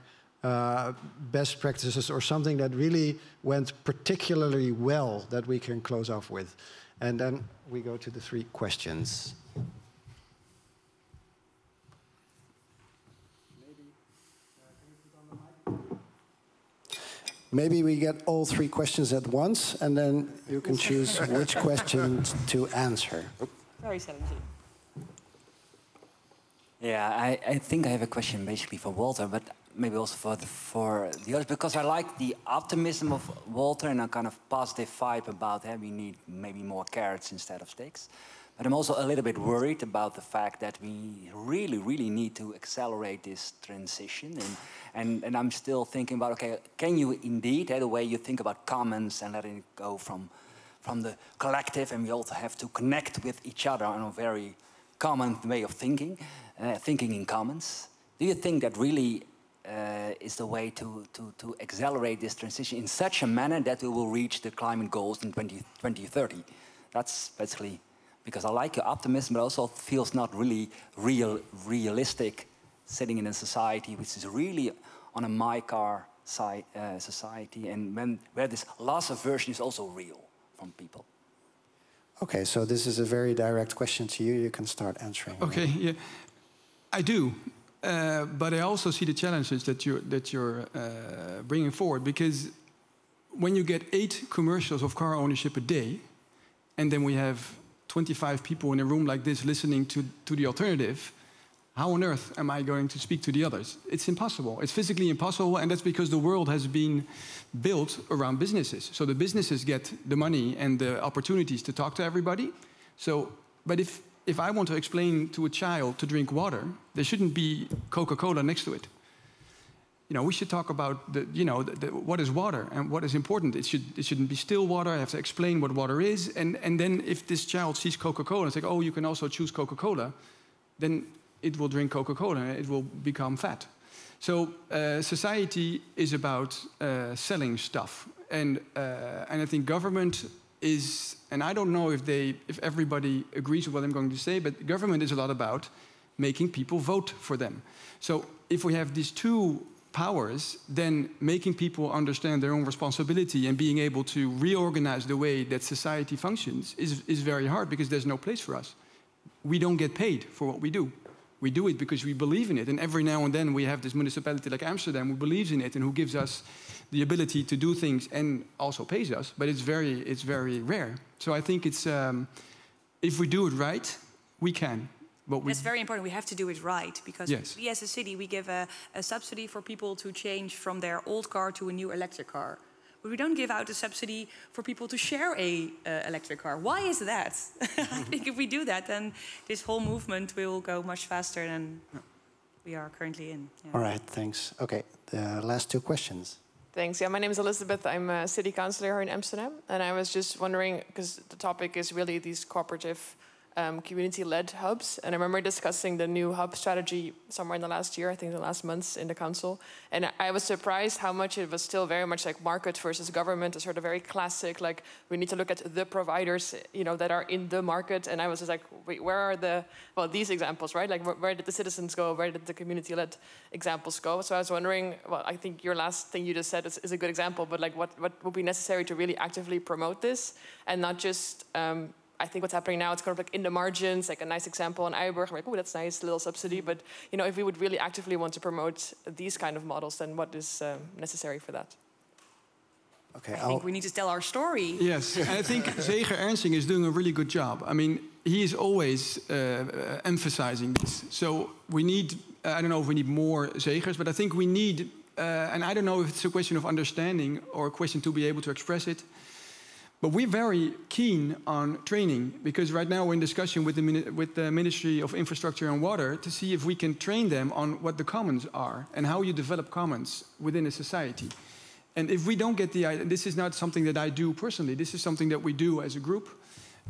A: best practices or something that really went particularly well that we can close off with. And then we go to the 3 questions. Maybe we get all 3 questions at once, and then you can choose which question to answer.
H: Very 17.
L: Yeah, I think I have a question basically for Walter, but maybe also for the others, because I like the optimism of Walter and a kind of positive vibe about we need maybe more carrots instead of sticks. But I'm also a little bit worried about the fact that we really need to accelerate this transition. And I'm still thinking about, okay, can you indeed, the way you think about commons and letting it go from the collective, and we also have to connect with each other on a very common way of thinking, thinking in commons. Do you think that really is the way to accelerate this transition in such a manner that we will reach the climate goals in 2030? That's basically, because I like your optimism, but also feels not really realistic sitting in a society which is really on a my car society, and where this loss aversion is also real from people.
A: Okay, so this is a very direct question to you. You can start answering.
F: Okay, yeah, I do. But I also see the challenges that you're bringing forward, because when you get 8 commercials of car ownership a day, and then we have 25 people in a room like this listening to the alternative, how on earth am I going to speak to the others? It's impossible. It's physically impossible, and that's because the world has been built around businesses. So the businesses get the money and the opportunities to talk to everybody. So, but if I want to explain to a child to drink water, there shouldn't be Coca-Cola next to it. We should talk about what is water and what is important. It shouldn't be still water. I have to explain what water is. And then if this child sees Coca-Cola and says, oh, you can also choose Coca-Cola, then it will drink Coca-Cola and it will become fat. So society is about selling stuff. And I think government is, and I don't know if everybody agrees with what I'm going to say, but government is a lot about making people vote for them. So if we have these 2 powers, then making people understand their own responsibility and being able to reorganize the way that society functions is very hard, because there's no place for us. We don't get paid for what we do. We do it because we believe in it. And every now and then we have this municipality like Amsterdam who believes in it and who gives us the ability to do things and also pays us. But it's very rare. So I think it's if we do it right, we can. But
H: that's very important. We have to do it right, because we as a city, we give a subsidy for people to change from their old car to a new electric car. But we don't give out a subsidy for people to share a electric car. Why is that? I think if we do that, then this whole movement will go much faster than we are currently in. Yeah.
A: All right, thanks. Okay, the last 2 questions.
M: Thanks. Yeah, my name is Elizabeth. I'm a city councillor here in Amsterdam. And I was just wondering, because the topic is really these cooperative community-led hubs. And I remember discussing the new hub strategy somewhere in the last year, I think the last months in the council. And I was surprised how much it was still very much like market versus government, a sort of very classic, like we need to look at the providers, you know, that are in the market. And I was just like, wait, where are the, well, these examples, right? Like where did the citizens go? Where did the community-led examples go? So I was wondering, well, I think your last thing you just said is a good example, but like what would be necessary to really actively promote this and not just, I think what's happening now, it's kind of like in the margins, like a nice example in Eiburg, like, oh, that's nice, little subsidy. But, you know, if we would really actively want to promote these kind of models, then what is necessary for that?
A: Okay,
H: I think we need to tell our story.
F: Yes, and I think Zeger Ernsting is doing a really good job. I mean, he is always emphasizing this. So we need, I don't know if we need more Zegers, but I think we need, and I don't know if it's a question of understanding or a question to be able to express it, but we're very keen on training, because right now we're in discussion with the Ministry of Infrastructure and Water to see if we can train them on what the commons are and how you develop commons within a society. And if we don't get the idea, this is not something that I do personally, this is something that we do as a group.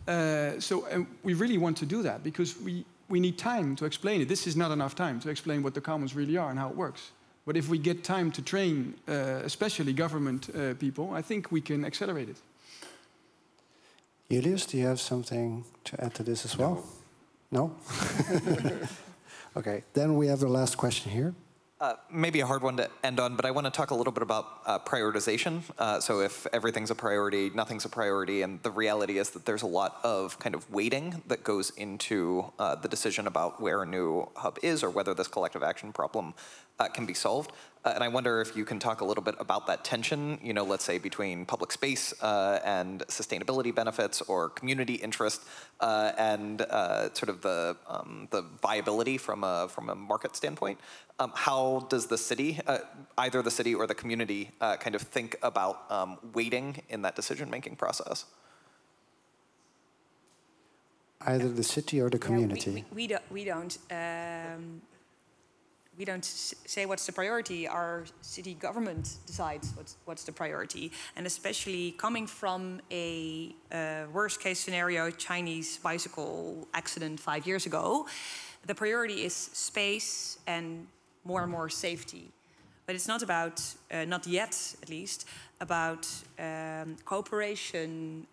F: And we really want to do that because we need time to explain it. This is not enough time to explain what the commons really are and how it works. But if we get time to train, especially government people, I think we can accelerate it.
A: Julius, do you have something to add to this as well? No? Okay, then we have the last question here.
N: Maybe a hard one to end on, but I want to talk a little bit about prioritization. So if everything's a priority, nothing's a priority, and the reality is that there's a lot of kind of weighting that goes into the decision about where a new hub is or whether this collective action problem can be solved. And I wonder if you can talk a little bit about that tension, you know, let's say between public space and sustainability benefits or community interest and sort of the viability from a market standpoint. How does the city, either the city or the community, kind of think about weighting in that decision-making process?
A: Either the city or the community.
H: We don't say what's the priority. Our city government decides what's the priority. And especially coming from a worst case scenario Chinese bicycle accident 5 years ago, the priority is space and more safety. But it's not about, not yet at least, about cooperation,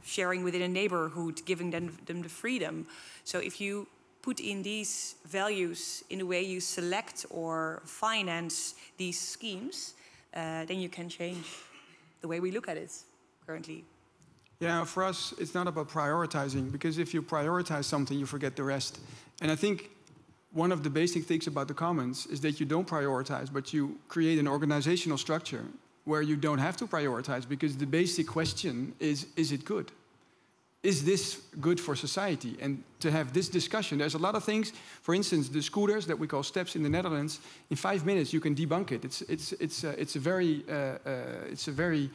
H: sharing within a neighborhood, giving them the freedom. So if you put in these values in the way you select or finance these schemes, then you can change the way we look at it currently.
F: Yeah, for us, it's not about prioritizing, because if you prioritize something, you forget the rest. And I think one of the basic things about the commons is that you don't prioritize, but you create an organizational structure where you don't have to prioritize, because the basic question is it good? Is this good for society? And to have this discussion, there's a lot of things. For instance, the scooters that we call steps in the Netherlands, in 5 minutes you can debunk it. It's a very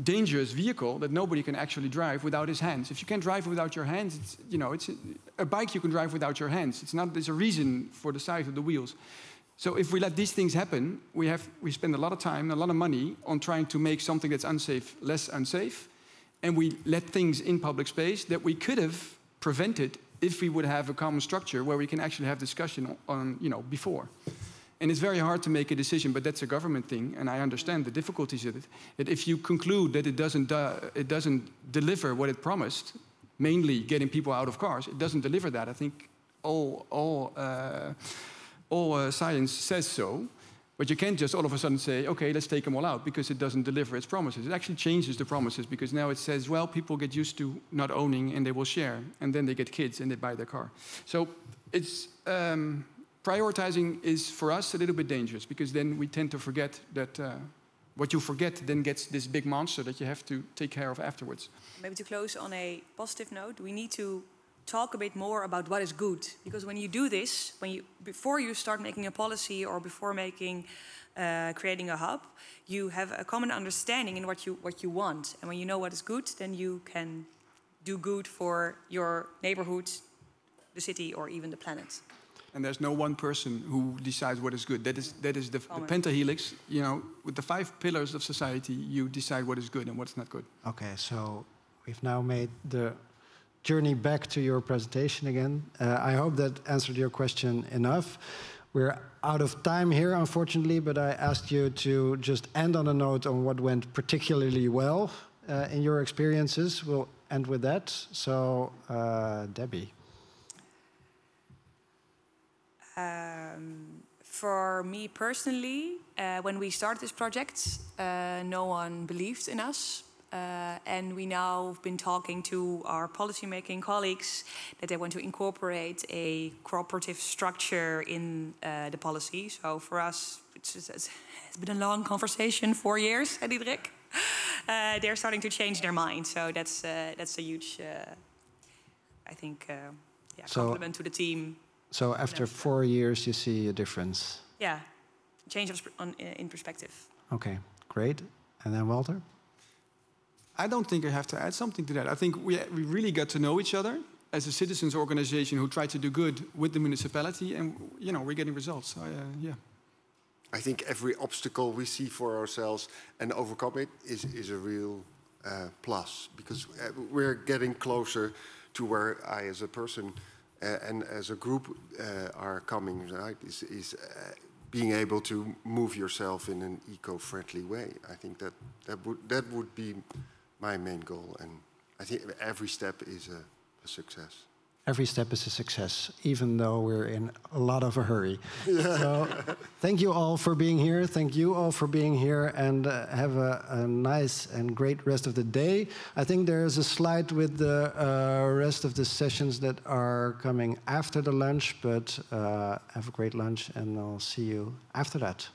F: dangerous vehicle that nobody can actually drive without his hands. If you can't drive without your hands, it's a bike you can drive without your hands. There's a reason for the size of the wheels. So if we let these things happen, we spend a lot of time, a lot of money on trying to make something that's unsafe less unsafe. And we let things in public space that we could have prevented if we would have a common structure where we can actually have discussion on, before. And it's very hard to make a decision, but that's a government thing, and I understand the difficulties of it. That if you conclude that it doesn't deliver what it promised, mainly getting people out of cars, it doesn't deliver that. I think all science says so. But you can't just all of a sudden say, okay, let's take them all out, because it doesn't deliver its promises. It actually changes the promises, because now it says, well, people get used to not owning and they will share. And then they get kids and they buy their car. So it's prioritizing is for us a little bit dangerous, because then we tend to forget that what you forget then gets this big monster that you have to take care of afterwards.
H: Maybe to close on a positive note, we need to talk a bit more about what is good, because when you do this, before you start making a policy or before creating a hub, you have a common understanding in what you want, and when you know what is good, then you can do good for your neighborhood, the city, or even the planet.
F: And there's no one person who decides what is good. That is the pentahelix. With the 5 pillars of society, you decide what is good and what's not good.
A: Okay, so we've now made the journey back to your presentation again. I hope that answered your question enough. We're out of time here, unfortunately, but I asked you to just end on a note on what went particularly well in your experiences. We'll end with that. So, Debbie.
H: For me personally, when we started this project, no one believed in us. And we now have been talking to our policymaking colleagues that they want to incorporate a cooperative structure in the policy. So for us, it's been a long conversation, 4 years, Diederik. They're starting to change their mind. So that's a huge, I think, compliment to the team.
A: So after 4 years, you see a difference?
H: Yeah, change in perspective.
A: Okay, great. And then Walter?
F: I don't think I have to add something to that. I think we really got to know each other as a citizens organization who tried to do good with the municipality, and we're getting results. So, yeah.
G: I think every obstacle we see for ourselves and overcome it is a real plus, because we're getting closer to where I, as a person and as a group, are coming. Right? Is being able to move yourself in an eco-friendly way. I think that would be my main goal, and I think every step is a success.
A: Every step is a success, even though we're in a lot of a hurry. Yeah. So, thank you all for being here. Thank you all for being here, and have a nice and great rest of the day. I think there is a slide with the rest of the sessions that are coming after the lunch, but have a great lunch, and I'll see you after that.